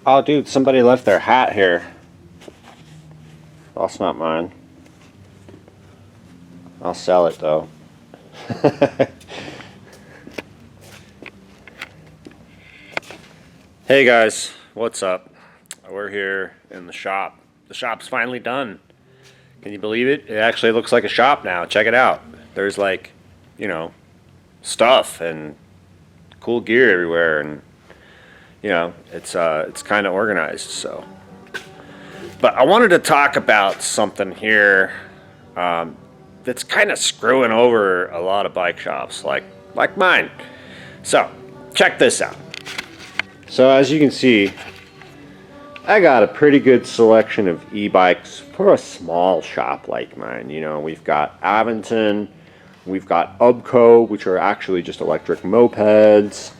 Oh, dude, somebody left their hat here. That's not mine. I'll sell it, though. Hey, guys. What's up? We're here in the shop. The shop's finally done. Can you believe it? It actually looks like a shop now. Check it out. There's like, you know, stuff and cool gear everywhere, and you know, it's kind of organized. So, but I wanted to talk about something here that's kind of screwing over a lot of bike shops, like mine. So, check this out. So as you can see, I got a pretty good selection of e-bikes for a small shop like mine. You know, we've got Aventon, we've got Ubco, which are actually just electric mopeds.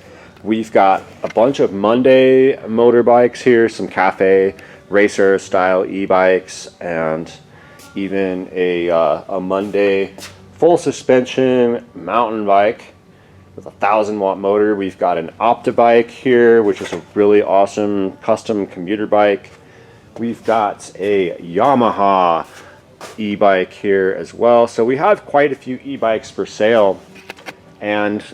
We've got a bunch of Monday motorbikes here, some cafe racer style e-bikes, and even a Monday full suspension mountain bike with a 1,000-watt motor. We've got an Optibike here, which is a really awesome custom commuter bike. We've got a Yamaha e-bike here as well. So we have quite a few e-bikes for sale, and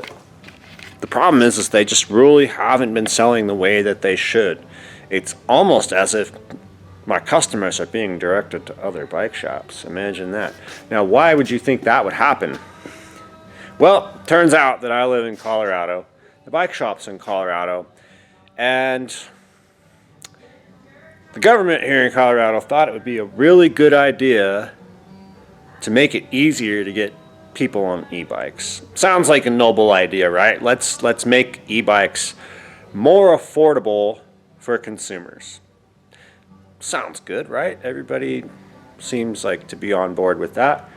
the problem is they just really haven't been selling the way that they should. It's almost as if my customers are being directed to other bike shops. Imagine that. Now, why would you think that would happen? Well, turns out that I live in Colorado. The bike shop's in Colorado, and the government here in Colorado thought it would be a really good idea to make it easier to get people on e-bikes. Sounds like a noble idea, right? Let's make e-bikes more affordable for consumers. Sounds good, right? Everybody seems like to be on board with that.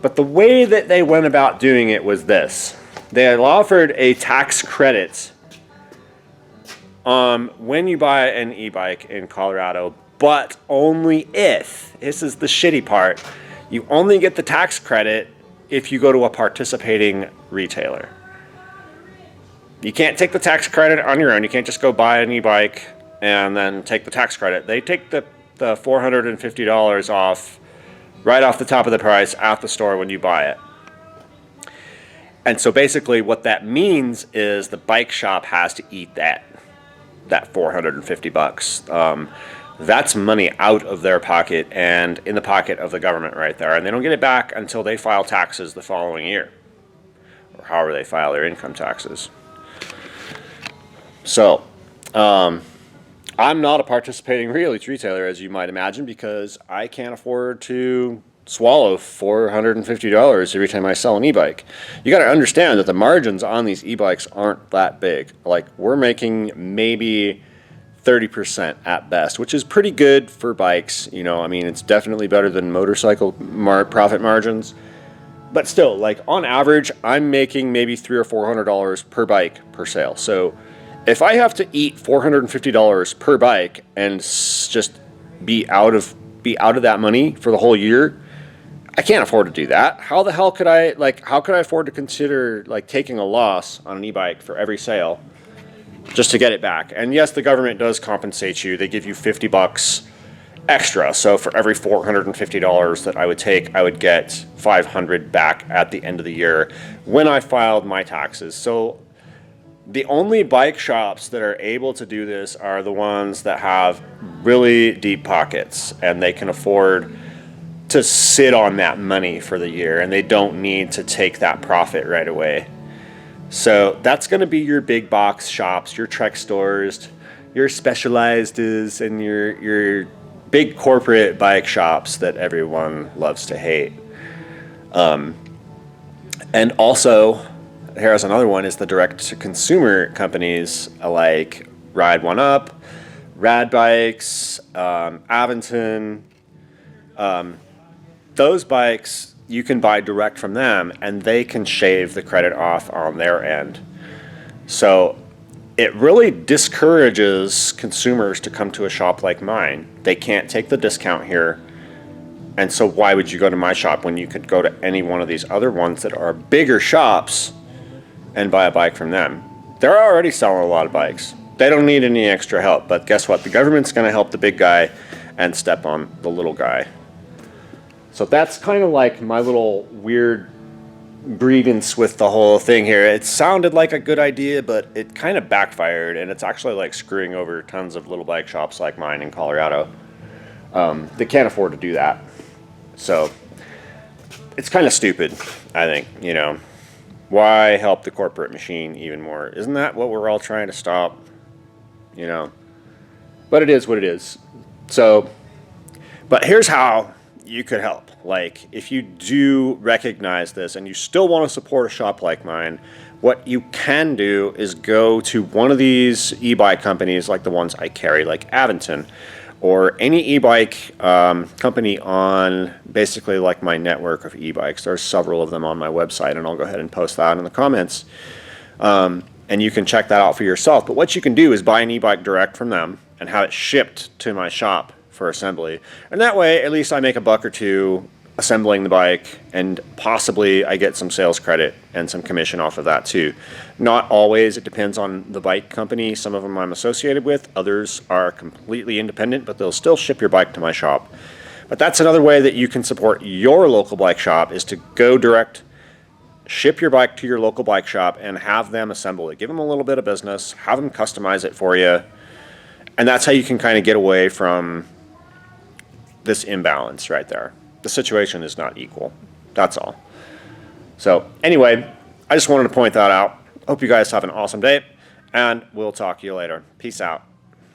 But the way that they went about doing it was this. They had offered a tax credit when you buy an e-bike in Colorado, but only if, this is the shitty part, you only get the tax credit if you go to a participating retailer. You can't take the tax credit on your own. You can't just go buy an e-bike and then take the tax credit. They take the $450 off right off the top of the price at the store when you buy it. And so basically what that means is the bike shop has to eat that $450. That's money out of their pocket and in the pocket of the government right there. And they don't get it back until they file taxes the following year, or however they file their income taxes. So, I'm not a participating retailer, as you might imagine, because I can't afford to swallow $450 every time I sell an e-bike. You got to understand that the margins on these e-bikes aren't that big. Like, we're making maybe 30% at best, which is pretty good for bikes. You know, I mean, it's definitely better than motorcycle profit margins. But still, like, on average, I'm making maybe $300 or $400 per bike per sale. So if I have to eat $450 per bike and just be out of that money for the whole year, I can't afford to do that. How the hell could I afford to consider like taking a loss on an e-bike for every sale just to get it back? And yes, the government does compensate you. They give you $50 extra. So for every $450 that I would take, I would get $500 back at the end of the year when I filed my taxes. So the only bike shops that are able to do this are the ones that have really deep pockets, and they can afford to sit on that money for the year, and they don't need to take that profit right away. So that's going to be your big box shops, your Trek stores, your Specializeds, and your big corporate bike shops that everyone loves to hate. And also, here's another one, is the direct-to-consumer companies like Ride One Up, Rad Bikes, Aventon. Those bikes, you can buy direct from them, and they can shave the credit off on their end. So it really discourages consumers to come to a shop like mine. They can't take the discount here. And so why would you go to my shop when you could go to any one of these other ones that are bigger shops and buy a bike from them? They're already selling a lot of bikes. They don't need any extra help, but guess what? The government's going to help the big guy and step on the little guy. So that's kind of like my little weird grievance with the whole thing here. It sounded like a good idea, but it kind of backfired, and it's actually like screwing over tons of little bike shops like mine in Colorado. They can't afford to do that. So it's kind of stupid, I think, you know. Why help the corporate machine even more? Isn't that what we're all trying to stop? You know, but it is what it is. So, but here's how you could help. Like, if you do recognize this and you still want to support a shop like mine, what you can do is go to one of these e-bike companies like the ones I carry, like Aventon, or any e-bike company on basically like my network of e-bikes. There's several of them on my website, and I'll go ahead and post that in the comments. And you can check that out for yourself. But what you can do is buy an e-bike direct from them and have it shipped to my shop for assembly. And that way, at least I make $1 or $2 assembling the bike, and possibly I get some sales credit and some commission off of that too. Not always, it depends on the bike company. Some of them I'm associated with, others are completely independent, but they'll still ship your bike to my shop. But that's another way that you can support your local bike shop, is to go direct, ship your bike to your local bike shop and have them assemble it. Give them a little bit of business, have them customize it for you, and that's how you can kind of get away from this imbalance right there. The situation is not equal. That's all. So anyway, I just wanted to point that out. Hope you guys have an awesome day, and we'll talk to you later. Peace out.